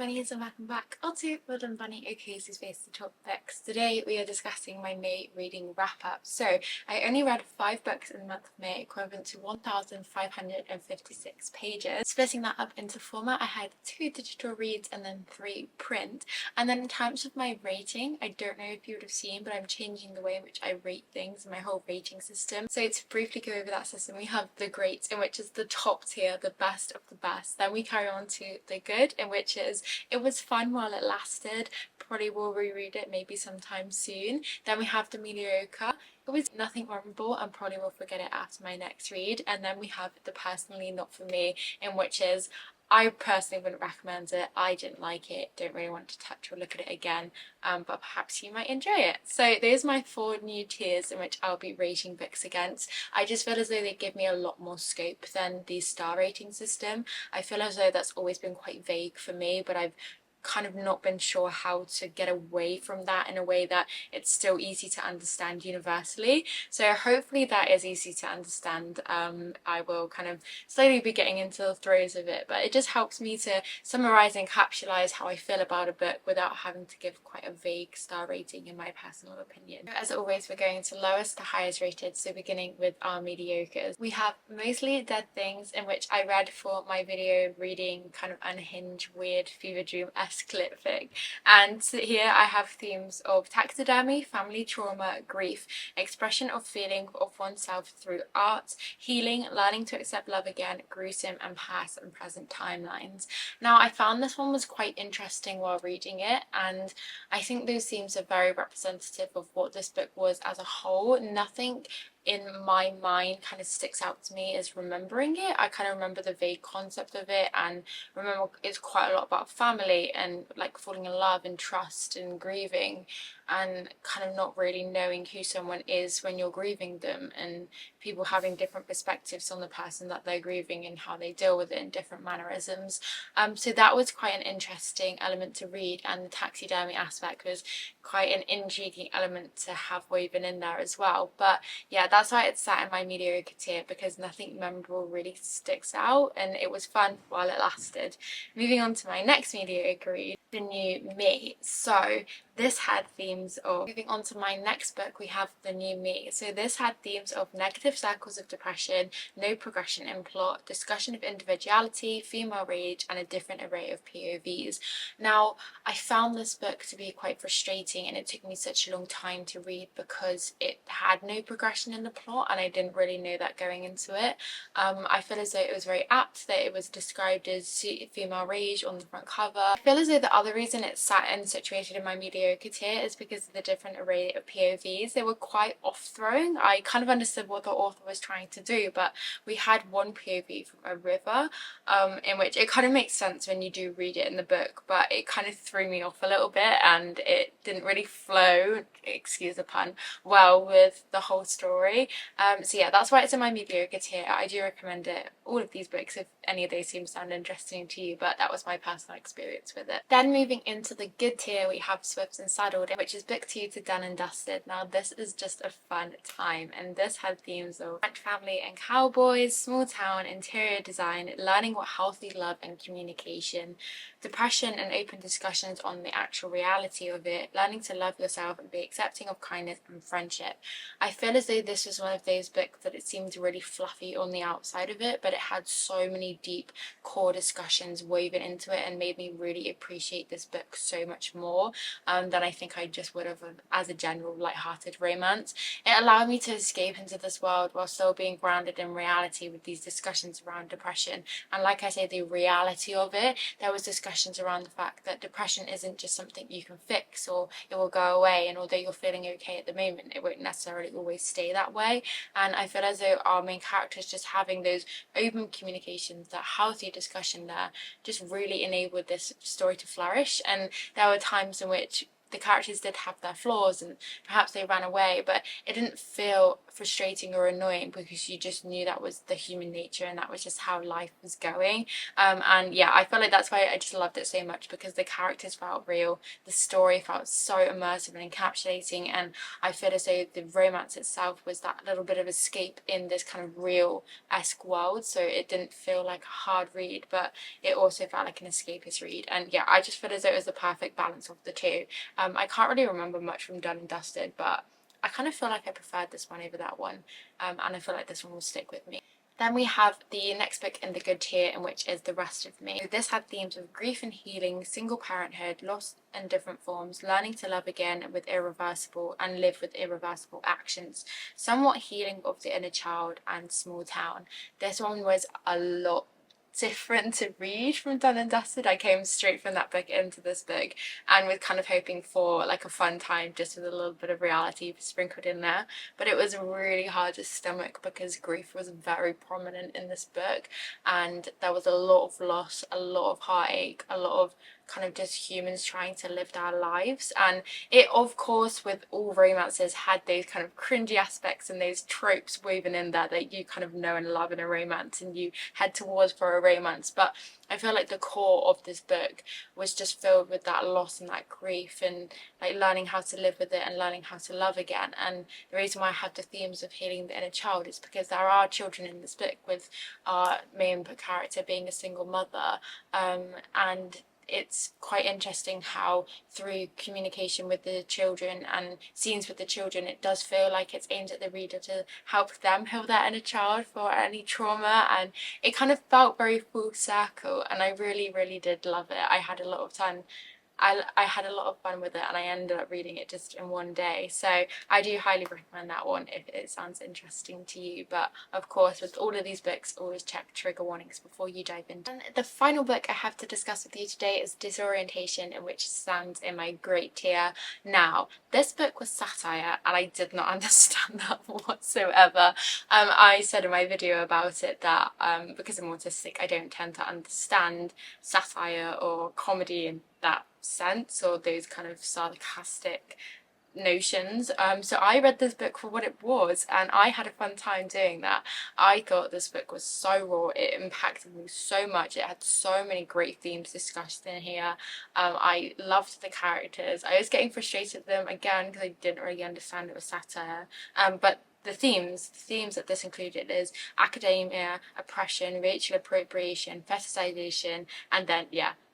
Bunnies, and welcome back to Woodland Bunny, aka Space to Talk Books. Today we are discussing my May reading wrap-up. So I only read 5 books in the month of May, equivalent to 1,556 pages. Splitting that up into format, I had 2 digital reads and then 3 print. And then in terms of my rating, I don't know if you would have seen, but I'm changing the way in which I rate things, my whole rating system. So to briefly go over that system, we have the great, in which is the top tier, the best of the best. Then we carry on to the good, in which is it was fun while it lasted, probably will reread it maybe sometime soon. Then we have the mediocre, it was nothing memorable and probably will forget it after my next read. And then we have the personally not for me, in which is I personally wouldn't recommend it, I didn't like it, don't really want to touch or look at it again, but perhaps you might enjoy it. So there's my 4 new tiers in which I'll be rating books against. I just feel as though they give me a lot more scope than the star rating system. I feel as though that's always been quite vague for me, but I've kind of not been sure how to get away from that in a way that it's still easy to understand universally. So hopefully that is easy to understand. I will kind of slowly be getting into the throes of it, but it just helps me to summarize and capsulize how I feel about a book without having to give quite a vague star rating in my personal opinion. As always, we're going to lowest to highest rated, so beginning with our mediocres. We have Mostly Dead Things, in which I read for my video reading kind of unhinged, weird fever dream-esque lit fic. And here I have themes of taxidermy, family trauma, grief, expression of feeling of oneself through art, healing, learning to accept love again, gruesome and past and present timelines. Now I found this one was quite interesting while reading it, and I think those themes are very representative of what this book was as a whole. Nothing in my mind kind of sticks out to me as remembering it. I kind of remember the vague concept of it, and remember it's quite a lot about family and like falling in love and trust and grieving, and kind of not really knowing who someone is when you're grieving them, and people having different perspectives on the person that they're grieving and how they deal with it in different mannerisms. So that was quite an interesting element to read, and the taxidermy aspect was quite an intriguing element to have woven in there as well. But yeah, that's why it's sat in my mediocre tier, because nothing memorable really sticks out and it was fun while it lasted. Moving on to my next mediocre read, The New Me. So this had themes of, moving on to my next book, we have The New Me. So this had themes of negative cycles of depression, no progression in plot, discussion of individuality, female rage, and a different array of POVs. Now, I found this book to be quite frustrating, and it took me such a long time to read because it had no progression in the plot, and I didn't really know that going into it. I feel as though it was very apt that it was described as female rage on the front cover. I feel as though the other reason it's sat and situated in my mediocre tier is because of the different array of POVs. They were quite off-throwing. I kind of understood what the author was trying to do, but we had one POV from a river, in which it kind of makes sense when you do read it in the book, but it kind of threw me off a little bit and it didn't really flow, excuse the pun, well with the whole story. So yeah, that's why it's in my mediocre tier. I do recommend it, all of these books, if any of these seem to sound interesting to you, but that was my personal experience with it. Then moving into the good tier, we have Swift and Saddled, which is book 2 to Done and Dusted. Now this is just a fun time, and this had themes of French family and cowboys, small town, interior design, learning what healthy love and communication, depression and open discussions on the actual reality of it, learning to love yourself and be accepting of kindness and friendship. I feel as though this was one of those books that it seemed really fluffy on the outside of it, but it had so many deep core discussions woven into it and made me really appreciate this book so much more than I think I just would have as a general light-hearted romance. It allowed me to escape into this world while still being grounded in reality with these discussions around depression. And like I say, the reality of it, there was discussions around the fact that depression isn't just something you can fix or it will go away, and although you're feeling okay at the moment, it won't necessarily always stay that way. And I feel as though our main characters just having those open communications, that healthy discussion there, just really enabled this story to flourish. And there were times in which the characters did have their flaws and perhaps they ran away, but it didn't feel frustrating or annoying because you just knew that was the human nature and that was just how life was going. And yeah, I feel like that's why I just loved it so much, because the characters felt real, the story felt so immersive and encapsulating, and I feel as though the romance itself was that little bit of escape in this kind of real-esque world. So it didn't feel like a hard read, but it also felt like an escapist read. And yeah, I just feel as though it was the perfect balance of the two. I can't really remember much from Done and Dusted, but I kind of feel like I preferred this one over that one, and I feel like this one will stick with me. Then we have the next book in the good tier, in which is The Rest of Me. This had themes of grief and healing, single parenthood, loss in different forms, learning to love again with irreversible and live with irreversible actions, somewhat healing of the inner child, and small town. This one was a lot different to read from Done and Dusted. I came straight from that book into this book and was kind of hoping for like a fun time just with a little bit of reality sprinkled in there, but it was really hard to stomach because grief was very prominent in this book, and there was a lot of loss, a lot of heartache, a lot of kind of just humans trying to live their lives. And it, of course, with all romances, had those kind of cringy aspects and those tropes woven in there that you kind of know and love in a romance and you head towards for a romance. But I feel like the core of this book was just filled with that loss and that grief, and like learning how to live with it and learning how to love again. And the reason why I have the themes of healing the inner child is because there are children in this book, with our main character being a single mother, and it's quite interesting how through communication with the children and scenes with the children, it does feel like it's aimed at the reader to help them heal their inner child for any trauma, and it kind of felt very full circle, and I really did love it. I had a lot of time. I had a lot of fun with it, and I ended up reading it just in one day. So I do highly recommend that one if it sounds interesting to you. But of course, with all of these books, always check trigger warnings before you dive in. And the final book I have to discuss with you today is Disorientation, in which stands in my great tier. Now, this book was satire, and I did not understand that whatsoever. I said in my video about it that because I'm autistic, I don't tend to understand satire or comedy in that sense, or those kind of sarcastic notions. So I read this book for what it was, and I had a fun time doing that. I thought this book was so raw, it impacted me so much, it had so many great themes discussed in here. I loved the characters. I was getting frustrated with them again because I didn't really understand it was satire, but the themes that this included is academia, oppression, racial appropriation, fetishization, and then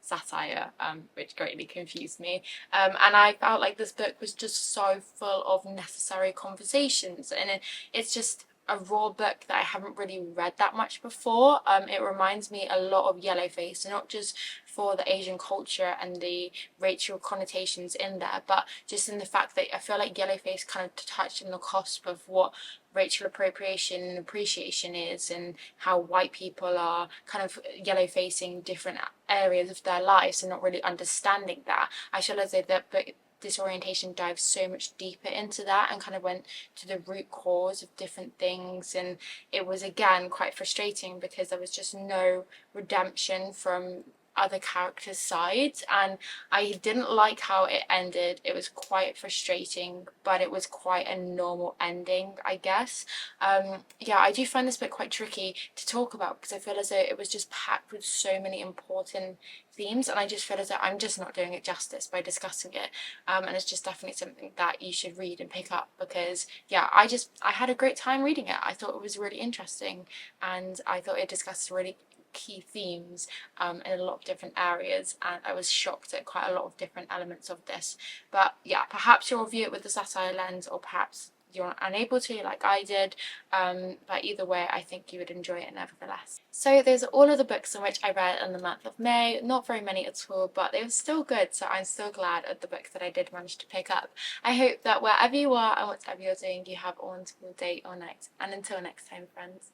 satire, which greatly confused me. And I felt like this book was just so full of necessary conversations, and it's just a raw book that I haven't really read that much before. It reminds me a lot of Yellowface, and not just for the Asian culture and the racial connotations in there, but just in the fact that I feel like Yellowface kind of touched on the cusp of what racial appropriation and appreciation is, and how white people are kind of yellow-facing different areas of their lives and not really understanding that. I feel as though that book Disorientation dives so much deeper into that and kind of went to the root cause of different things, and it was again quite frustrating because there was just no redemption from other characters' sides, and I didn't like how it ended. It was quite frustrating, but it was quite a normal ending, I guess. I do find this book quite tricky to talk about because I feel as though it was just packed with so many important themes, and I just feel as though I'm just not doing it justice by discussing it, and it's just definitely something that you should read and pick up, because I had a great time reading it. I thought it was really interesting, and I thought it discussed really key themes in a lot of different areas, and I was shocked at quite a lot of different elements of this. But perhaps you'll review it with the satire lens, or perhaps you're unable to, like I did, but either way I think you would enjoy it nevertheless. So those are all of the books in which I read in the month of May. Not very many at all, but they were still good, so I'm still glad of the books that I did manage to pick up. I hope that wherever you are and whatever you're doing, you have a wonderful day or night, and until next time, friends,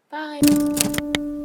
bye!